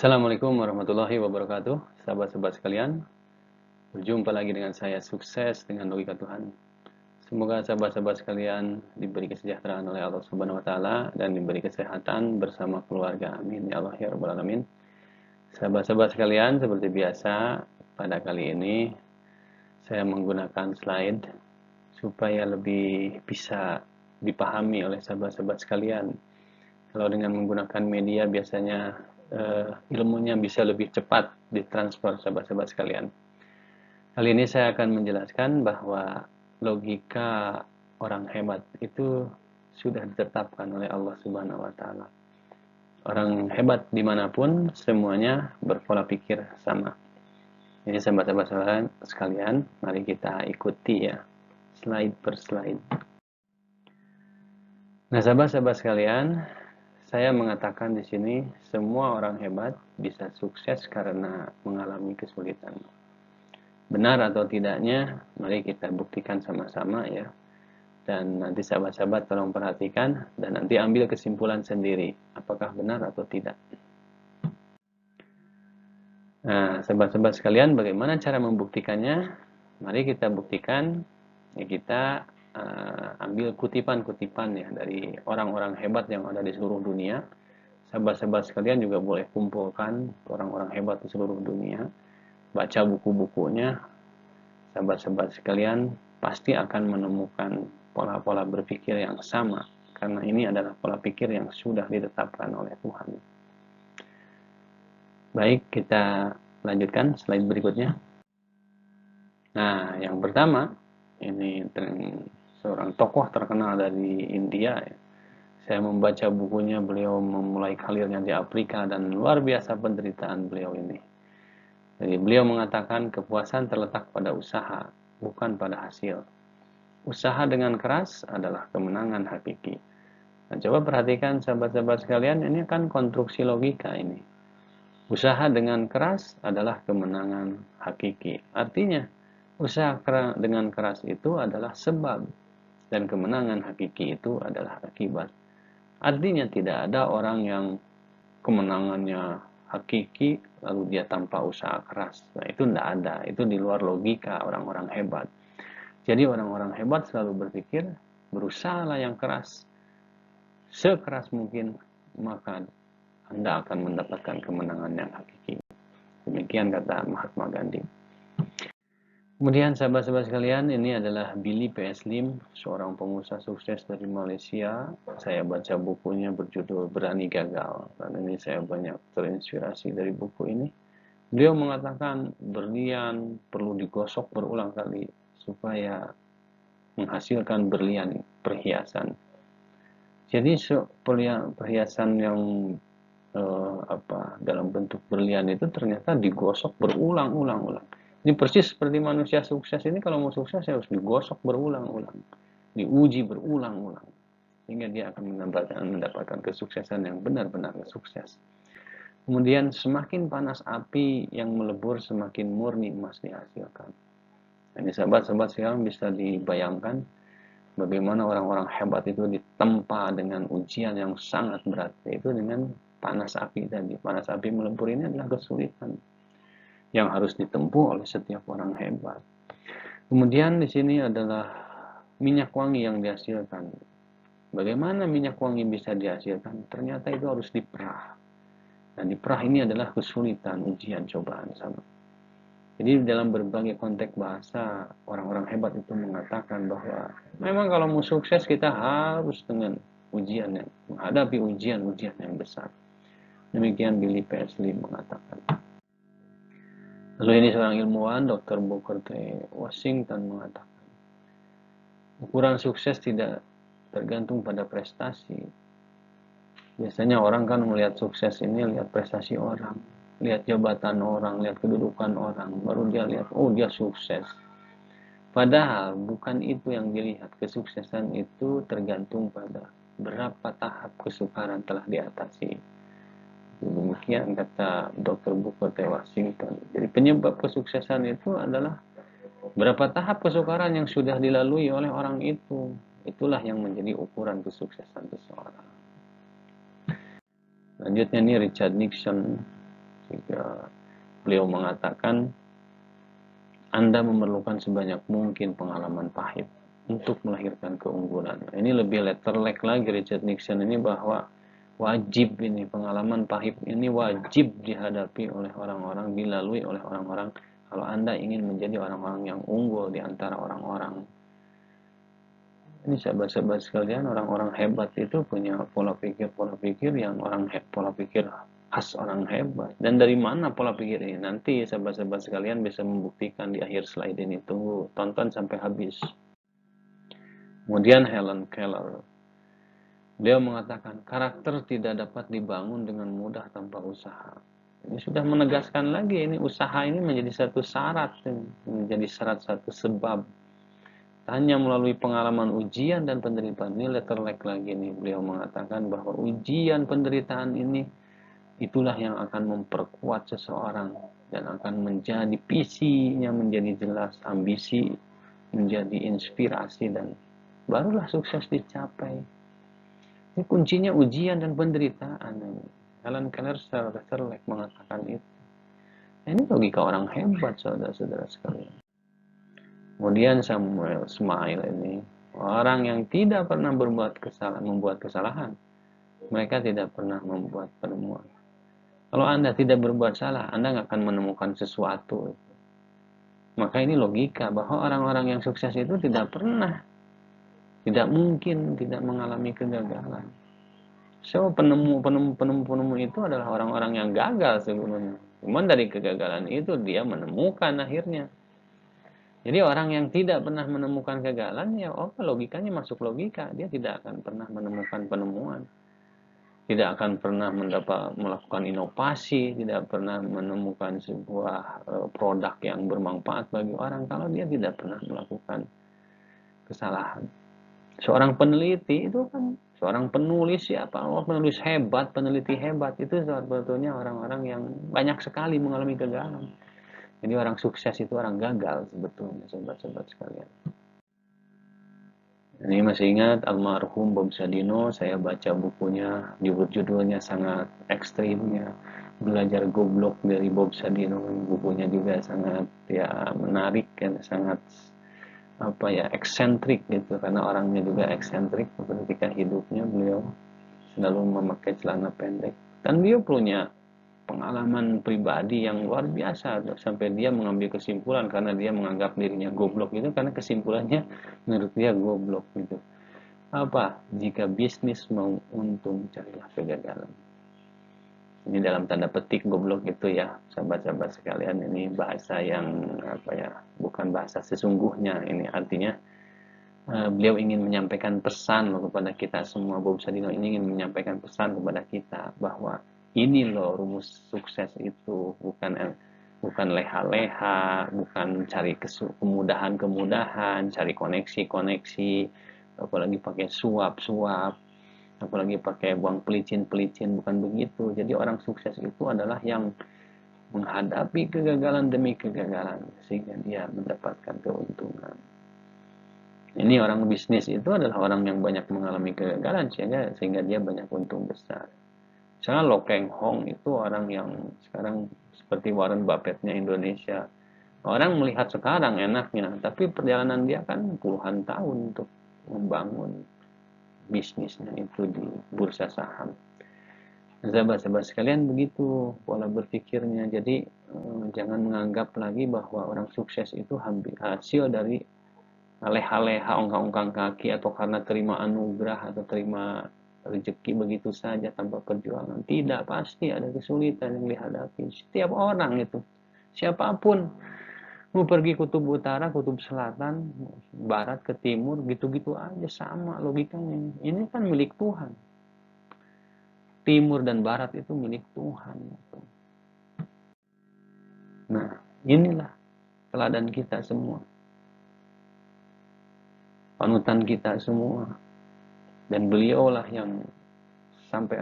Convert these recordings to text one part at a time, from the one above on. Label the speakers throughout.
Speaker 1: Assalamualaikum warahmatullahi wabarakatuh. Sahabat-sahabat sekalian, berjumpa lagi dengan saya Sukses dengan Logika Tuhan. Semoga sahabat-sahabat sekalian diberi kesejahteraan oleh Allah Subhanahu wa taala dan diberi kesehatan bersama keluarga. Amin ya Allah ya rabbal alamin. Sahabat-sahabat sekalian, seperti biasa, pada kali ini saya menggunakan slide supaya lebih bisa dipahami oleh sahabat-sahabat sekalian. Kalau dengan menggunakan media biasanya ilmunya bisa lebih cepat ditransfer sahabat-sahabat sekalian. Kali ini saya akan menjelaskan bahwa logika orang hebat itu sudah ditetapkan oleh Allah Subhanahu wa taala. Orang hebat dimanapun semuanya berpola pikir sama. Jadi sahabat-sahabat sekalian, mari kita ikuti ya, slide per slide. Nah, sahabat-sahabat sekalian, saya mengatakan di sini semua orang hebat bisa sukses karena mengalami kesulitan. Benar atau tidaknya, mari kita buktikan sama-sama ya. Dan nanti sahabat-sahabat tolong perhatikan dan nanti ambil kesimpulan sendiri, apakah benar atau tidak. Nah, sahabat-sahabat sekalian, bagaimana cara membuktikannya? Mari kita buktikan, ya kita ambil kutipan-kutipan ya dari orang-orang hebat yang ada di seluruh dunia. Sahabat-sahabat sekalian juga boleh kumpulkan orang-orang hebat di seluruh dunia, baca buku-bukunya. Sahabat-sahabat sekalian pasti akan menemukan pola-pola berpikir yang sama, karena ini adalah pola pikir yang sudah ditetapkan oleh Tuhan. Baik, kita lanjutkan slide berikutnya. Nah, yang pertama, ini seorang tokoh terkenal dari India ya. Saya membaca bukunya, beliau memulai karirnya di Afrika dan luar biasa penderitaan beliau ini. Jadi beliau mengatakan kepuasan terletak pada usaha, bukan pada hasil. Usaha dengan keras adalah kemenangan hakiki. Nah, coba perhatikan sahabat-sahabat sekalian, ini kan konstruksi logika ini. Usaha dengan keras adalah kemenangan hakiki. Artinya, usaha dengan keras itu adalah sebab dan kemenangan hakiki itu adalah akibat. Artinya tidak ada orang yang kemenangannya hakiki lalu dia tanpa usaha keras. Nah, itu tidak ada. Itu di luar logika orang-orang hebat. Jadi orang-orang hebat selalu berpikir, berusahalah yang keras. Sekeras mungkin, maka Anda akan mendapatkan kemenangan yang hakiki. Demikian kata Mahatma Gandhi. Kemudian sahabat-sahabat sekalian, ini adalah Billy P.S. Lim, seorang pengusaha sukses dari Malaysia. Saya baca bukunya berjudul Berani Gagal. Dan ini saya banyak terinspirasi dari buku ini. Beliau mengatakan berlian perlu digosok berulang kali supaya menghasilkan berlian perhiasan. Jadi perhiasan yang dalam bentuk berlian itu ternyata digosok berulang-ulang. Ini persis seperti manusia sukses ini, kalau mau sukses harus digosok berulang-ulang, diuji berulang-ulang, sehingga dia akan mendapatkan kesuksesan yang benar-benar sukses. Kemudian semakin panas api yang melebur, semakin murni emas dihasilkan. Ini sahabat-sahabat sekarang bisa dibayangkan bagaimana orang-orang hebat itu ditempa dengan ujian yang sangat berat, yaitu dengan panas api tadi. Panas api melebur ini adalah kesulitan yang harus ditempuh oleh setiap orang hebat. Kemudian di sini adalah minyak wangi yang dihasilkan. Bagaimana minyak wangi bisa dihasilkan? Ternyata itu harus diperah. Dan diperah ini adalah kesulitan, ujian, cobaan sama. Jadi dalam berbagai konteks bahasa, orang-orang hebat itu mengatakan bahwa memang kalau mau sukses kita harus dengan ujian yang menghadapi ujian-ujian yang besar. Demikian Billy P.S. Lim mengatakan. Lalu ini seorang ilmuwan, Dr. Booker T. Washington mengatakan, ukuran sukses tidak tergantung pada prestasi. Biasanya orang kan melihat sukses ini, lihat prestasi orang, lihat jabatan orang, lihat kedudukan orang, baru dia lihat, oh dia sukses. Padahal bukan itu yang dilihat. Kesuksesan itu tergantung pada berapa tahap kesukaran telah diatasi. Demikian kata Dr. Booker T. Washington. Jadi penyebab kesuksesan itu adalah berapa tahap kesukaran yang sudah dilalui oleh orang itu. Itulah yang menjadi ukuran kesuksesan seseorang. Selanjutnya ini Richard Nixon. Beliau mengatakan, Anda memerlukan sebanyak mungkin pengalaman pahit untuk melahirkan keunggulan. Ini lebih letterlek lagi Richard Nixon ini, bahwa wajib ini, pengalaman pahit ini wajib dihadapi oleh orang-orang, dilalui oleh orang-orang kalau Anda ingin menjadi orang-orang yang unggul di antara orang-orang. Ini sahabat-sahabat sekalian, orang-orang hebat itu punya pola pikir yang pola pikir khas orang hebat. Dan dari mana pola pikir ini? Nanti sahabat-sahabat sekalian bisa membuktikan di akhir slide ini. Tunggu, tonton sampai habis. Kemudian Helen Keller, beliau mengatakan, karakter tidak dapat dibangun dengan mudah tanpa usaha. Ini sudah menegaskan lagi, ini usaha ini menjadi satu syarat, menjadi satu sebab. Hanya melalui pengalaman ujian dan penderitaan. Ini letterlek lagi nih, beliau mengatakan bahwa ujian penderitaan ini itulah yang akan memperkuat seseorang dan akan menjadi visinya menjadi jelas, ambisi menjadi inspirasi, dan barulah sukses dicapai. Ini kuncinya ujian dan penderitaan. Helen Keller secara letterlek mengatakan itu. Ini logika orang hebat, saudara-saudara sekalian. Kemudian Samuel Smile ini orang yang tidak pernah membuat kesalahan. Mereka tidak pernah membuat penemuan. Kalau Anda tidak berbuat salah, Anda nggak akan menemukan sesuatu. Maka ini logika bahwa orang-orang yang sukses itu tidak pernah, tidak mungkin tidak mengalami kegagalan. So, penemu itu adalah orang-orang yang gagal sebelumnya. Cuman dari kegagalan itu dia menemukan akhirnya. Jadi orang yang tidak pernah menemukan kegagalan, ya logikanya masuk logika. Dia tidak akan pernah menemukan penemuan. Tidak akan pernah melakukan inovasi, tidak pernah menemukan sebuah produk yang bermanfaat bagi orang kalau dia tidak pernah melakukan kesalahan. Seorang peneliti itu kan, seorang penulis siapa? Penulis hebat, peneliti hebat itu sebetulnya orang-orang yang banyak sekali mengalami kegagalan. Jadi orang sukses itu orang gagal sebetulnya, sobat-sobat sekalian. Ini masih ingat almarhum Bob Sadino, saya baca bukunya, judulnya sangat ekstrimnya, Belajar Goblok dari Bob Sadino. Bukunya juga sangat menarik dan sangat eksentrik gitu, karena orangnya juga eksentrik. Ketika hidupnya beliau selalu memakai celana pendek, dan beliau punya pengalaman pribadi yang luar biasa sampai dia mengambil kesimpulan karena dia menganggap dirinya goblok itu, karena kesimpulannya menurut dia goblok gitu. Jika bisnis mau untung, carilah kegagalan. Ini dalam tanda petik goblok itu ya, sahabat-sahabat sekalian. Ini bahasa yang bukan bahasa sesungguhnya. Ini artinya beliau ingin menyampaikan pesan kepada kita semua. Bob Sadino ini ingin menyampaikan pesan kepada kita bahwa ini loh rumus sukses itu, bukan leha-leha, bukan cari kemudahan-kemudahan, cari koneksi-koneksi, apalagi pakai suap-suap, apalagi pakai buang pelicin-pelicin, bukan begitu. Jadi orang sukses itu adalah yang menghadapi kegagalan demi kegagalan sehingga dia mendapatkan keuntungan. Ini orang bisnis itu adalah orang yang banyak mengalami kegagalan sehingga dia banyak untung besar. Misalnya Lo Keng Hong itu orang yang sekarang seperti Warren Buffett-nya Indonesia. Orang melihat sekarang enaknya, tapi perjalanan dia kan puluhan tahun untuk membangun bisnisnya itu di bursa saham. Sahabat-sahabat sekalian, begitu pola berpikirnya. Jadi jangan menganggap lagi bahwa orang sukses itu hasil dari leha-leha, ongkang-ongkang kaki, atau karena terima anugerah atau terima rezeki begitu saja tanpa perjuangan. Tidak, pasti ada kesulitan yang dihadapi setiap orang itu, siapapun. Mau pergi kutub utara, kutub selatan, barat ke timur, gitu-gitu aja, sama logikanya. Ini kan milik Tuhan. Timur dan barat itu milik Tuhan. Nah, inilah teladan kita semua, panutan kita semua. Dan beliaulah yang sampai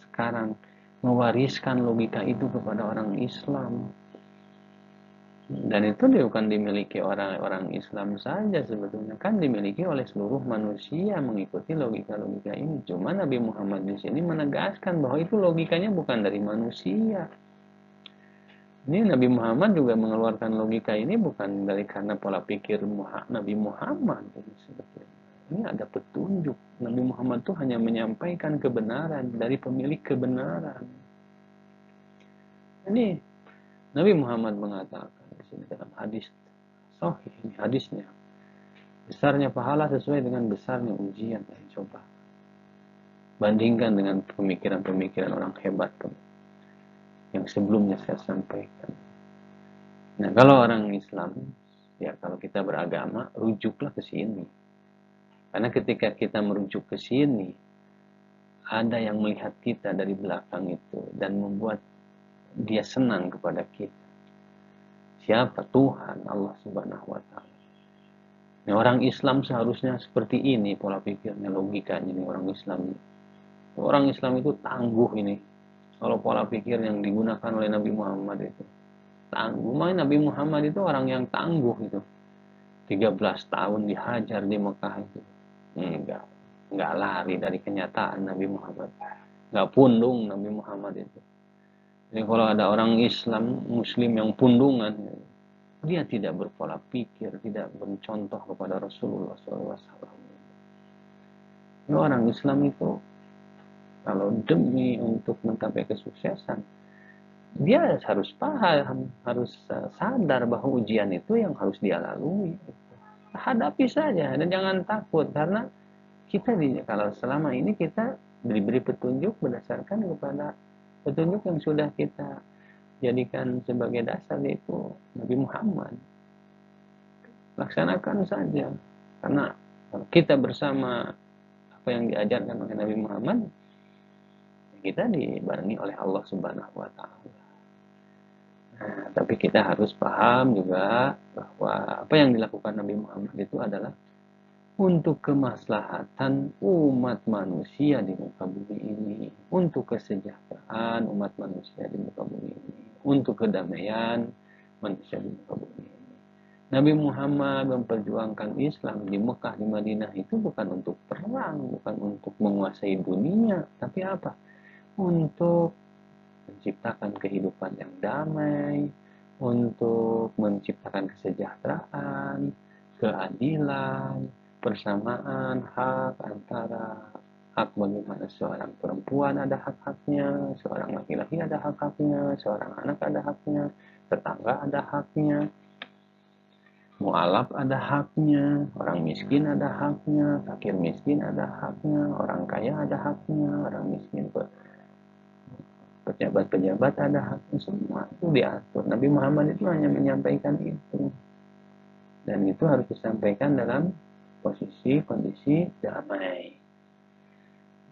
Speaker 1: sekarang mewariskan logika itu kepada orang Islam. Dan itu bukan dimiliki orang-orang Islam saja sebetulnya, kan dimiliki oleh seluruh manusia mengikuti logika-logika ini. Cuma Nabi Muhammad di sini menegaskan bahwa itu logikanya bukan dari manusia. Ini Nabi Muhammad juga mengeluarkan logika ini bukan dari karena pola pikir Nabi Muhammad sebetulnya. Ini ada petunjuk. Nabi Muhammad itu hanya menyampaikan kebenaran dari pemilik kebenaran. Ini Nabi Muhammad mengatakan di sini dalam hadis sahih, ini hadisnya. Besarnya pahala sesuai dengan besarnya ujian dan coba. Bandingkan dengan pemikiran-pemikiran orang hebat yang sebelumnya saya sampaikan. Nah, kalau orang Islam, ya kalau kita beragama, rujuklah ke sini. Karena ketika kita merujuk ke sini, ada yang melihat kita dari belakang itu dan membuat dia senang kepada kita. Siapa? Tuhan, Allah Subhanahu wa Ta'ala. Nah, orang Islam seharusnya seperti ini pola pikirnya, logikanya ini orang Islam. Orang Islam itu tangguh ini. Kalau pola pikir yang digunakan oleh Nabi Muhammad itu tangguh. Nabi Muhammad itu orang yang tangguh itu. 13 tahun dihajar di Mekah itu. Enggak lari dari kenyataan Nabi Muhammad. Enggak pundung Nabi Muhammad itu. Jadi kalau ada orang Islam, Muslim yang pundungan, dia tidak berpola pikir, tidak mencontoh kepada Rasulullah SAW. Ini orang Islam itu, kalau demi untuk mencapai kesuksesan, dia harus paham, harus sadar bahwa ujian itu yang harus dia lalui. Hadapi saja dan jangan takut, karena kita kalau selama ini kita diberi petunjuk berdasarkan kepada petunjuk yang sudah kita jadikan sebagai dasar, yaitu Nabi Muhammad. Laksanakan saja, karena kita bersama apa yang diajarkan oleh Nabi Muhammad, kita dibarengi oleh Allah Subhanahu wa Ta'ala. Nah, tapi kita harus paham juga bahwa apa yang dilakukan Nabi Muhammad itu adalah untuk kemaslahatan umat manusia di muka bumi ini, untuk kesejahteraan umat manusia di muka bumi ini, untuk kedamaian manusia di muka bumi ini. Nabi Muhammad memperjuangkan Islam di Mekah, di Madinah itu bukan untuk perang, bukan untuk menguasai dunia, tapi apa? Untuk menciptakan kehidupan yang damai, untuk menciptakan kesejahteraan, keadilan, persamaan hak antara hak bagaimana seorang perempuan ada hak-haknya, seorang laki-laki ada hak-haknya, seorang anak ada haknya, tetangga ada haknya, mualaf ada haknya, orang miskin ada haknya, fakir miskin ada haknya, orang kaya ada haknya, orang miskin pejabat-pejabat ada haknya, semua itu diatur. Nabi Muhammad itu hanya menyampaikan itu, dan itu harus disampaikan dalam posisi kondisi damai.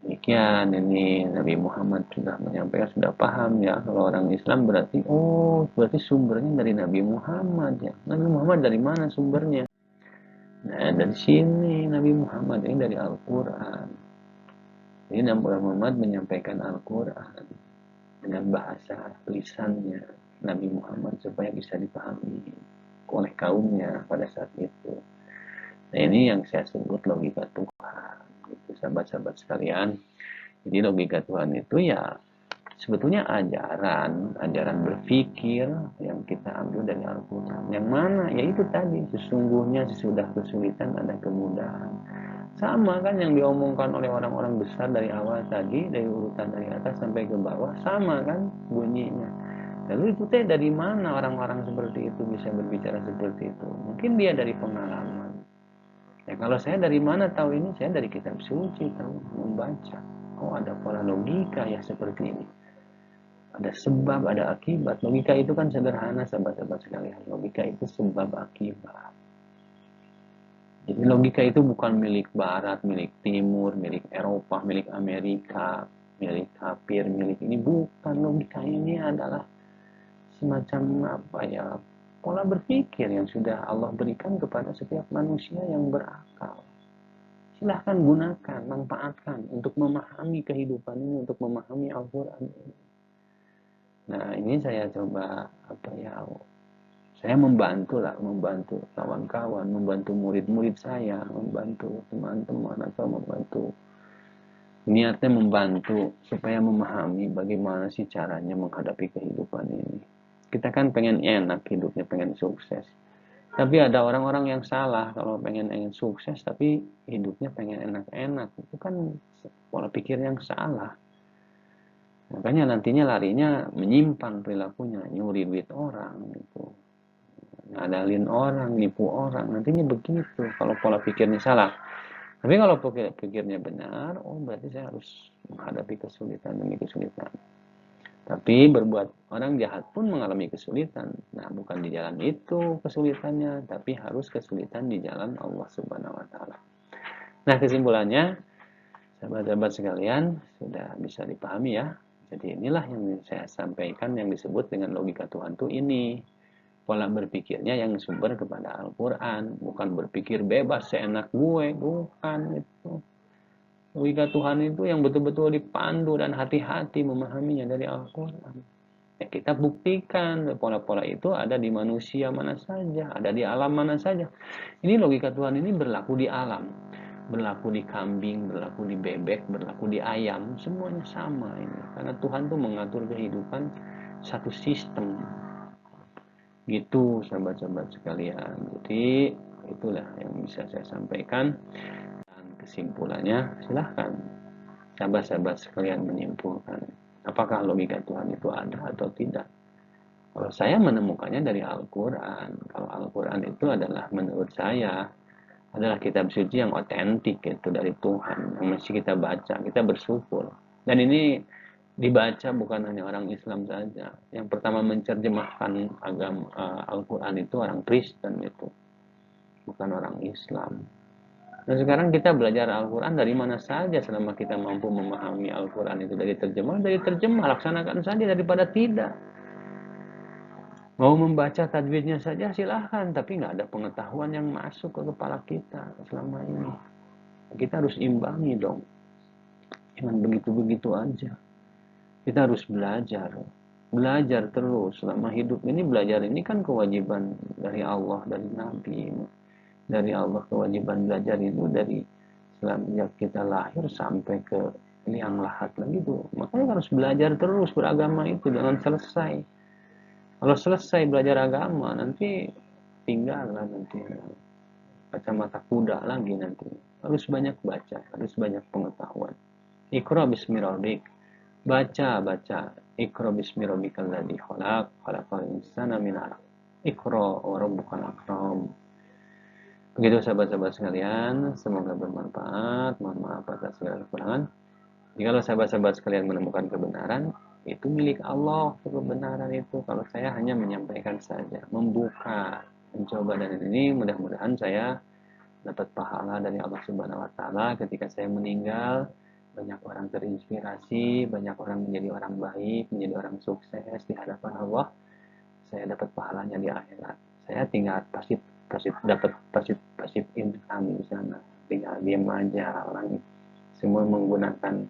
Speaker 1: Demikian, ini Nabi Muhammad sudah menyampaikan, sudah paham ya. Kalau orang Islam berarti berarti sumbernya dari Nabi Muhammad ya. Nabi Muhammad dari mana sumbernya? Nah, dari sini Nabi Muhammad ini dari Al-Qur'an. Jadi Nabi Muhammad menyampaikan Al-Qur'an dengan bahasa lisannya Nabi Muhammad supaya bisa dipahami oleh kaumnya pada saat itu. Nah, ini yang saya sebut logika Tuhan, gitu, sahabat-sahabat sekalian. Jadi logika Tuhan itu ya sebetulnya ajaran berpikir yang kita ambil dari Al-Quran. Yang mana? Yaitu tadi, sesungguhnya sesudah kesulitan ada kemudahan. Sama kan yang diomongkan oleh orang-orang besar dari awal tadi, dari urutan dari atas sampai ke bawah, sama kan bunyinya. Lalu itu dari mana orang-orang seperti itu bisa berbicara seperti itu? Mungkin dia dari pengalaman. Ya kalau saya dari mana tahu ini? Saya dari kitab suci, tahu, membaca. Oh, ada pola logika ya seperti ini. Ada sebab, ada akibat. Logika itu kan sederhana, sahabat-sahabat sekalian. Logika itu sebab akibat. Jadi logika itu bukan milik Barat, milik Timur, milik Eropa, milik Amerika, milik kafir, milik ini. Bukan, logika ini adalah semacam apa ya, pola berpikir yang sudah Allah berikan kepada setiap manusia yang berakal. Silahkan gunakan, manfaatkan untuk memahami kehidupan ini, untuk memahami Al-Quran ini. Nah, ini saya coba Saya membantu lah, membantu kawan-kawan, membantu murid-murid saya, membantu teman-teman, atau membantu, niatnya membantu supaya memahami bagaimana sih caranya menghadapi kehidupan ini. Kita kan pengen enak hidupnya, pengen sukses. Tapi ada orang-orang yang salah kalau pengen sukses tapi hidupnya pengen enak-enak. Itu kan pola pikir yang salah. Makanya nantinya larinya menyimpang perilakunya, nyuri duit orang gitu. Ngadalin orang, nipu orang, nantinya begitu kalau pola pikirnya salah. Tapi kalau pikirnya benar, oh berarti saya harus menghadapi kesulitan demi kesulitan. Tapi berbuat orang jahat pun mengalami kesulitan. Nah, bukan di jalan itu kesulitannya, tapi harus kesulitan di jalan Allah Subhanahu wa taala. Nah, kesimpulannya, sahabat-sahabat sekalian, sudah bisa dipahami ya. Jadi inilah yang saya sampaikan yang disebut dengan logika Tuhan itu ini. Pola berpikirnya yang sumber kepada Al-Quran, bukan berpikir bebas seenak gue, bukan itu. Logika Tuhan itu yang betul-betul dipandu dan hati-hati memahaminya dari Al-Quran. Ya, kita buktikan pola-pola itu ada di manusia mana saja, ada di alam mana saja. Ini logika Tuhan ini berlaku di alam, berlaku di kambing, berlaku di bebek, berlaku di ayam, semuanya sama ini. Karena Tuhan tuh mengatur kehidupan satu sistem. Gitu sahabat-sahabat sekalian. Jadi itulah yang bisa saya sampaikan. Dan kesimpulannya silahkan sahabat-sahabat sekalian menyimpulkan. Apakah logika Tuhan itu ada atau tidak? Kalau saya menemukannya dari Al-Quran. Kalau Al-Quran itu adalah menurut saya adalah kitab suci yang otentik itu dari Tuhan. Yang mesti kita baca, kita bersyukur. Dan ini dibaca bukan hanya orang Islam saja. Yang pertama menerjemahkan agama Al-Quran itu orang Kristen itu, bukan orang Islam. Dan sekarang kita belajar Al-Quran dari mana saja selama kita mampu memahami Al-Quran itu dari terjemah, laksanakan saja daripada tidak. Mau membaca tajwidnya saja silahkan, tapi nggak ada pengetahuan yang masuk ke kepala kita selama ini. Kita harus imbangi dong. Jangan begitu-begitu aja. Kita harus belajar terus selama hidup ini. Belajar ini kan kewajiban dari Allah, dari Nabi, dari Allah. Kewajiban belajar itu dari semenjak kita lahir sampai ke liang lahat lagi tuh. Makanya harus belajar terus beragama itu, jangan selesai. Kalau selesai belajar agama nanti tinggal lah nanti kacamata kuda lagi nanti. Harus banyak baca, harus banyak pengetahuan. Iqra bismi rabbik. Baca. Iqra bismi rabbikal ladzi khalaq, khalaqal insana min 'alaq. Iqra wa rabbukal akram. Begitu sahabat-sahabat sekalian, semoga bermanfaat. Mohon maaf atas segala kekurangan. Jikalau sahabat-sahabat sekalian menemukan kebenaran, itu milik Allah, kebenaran itu. Kalau saya hanya menyampaikan saja, membuka, mencoba, dan ini mudah-mudahan saya dapat pahala dari Allah Subhanahu wa taala ketika saya meninggal. Banyak orang terinspirasi, banyak orang menjadi orang baik, menjadi orang sukses di hadapan Allah. Saya dapat pahalanya di akhirat. Saya tinggal dapat pasif income di sana. Tinggal diam aja, orang semua menggunakan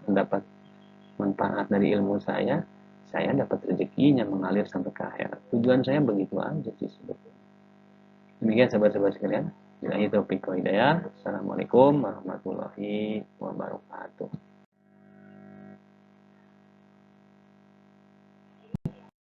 Speaker 1: mendapat manfaat dari ilmu saya dapat rezekinya mengalir sampai ke akhirat. Tujuan saya begitu aja sih sebetulnya. Demikian sahabat-sahabat sekalian. Billahi taufiq wa hidayah. Assalamualaikum warahmatullahi wabarakatuh.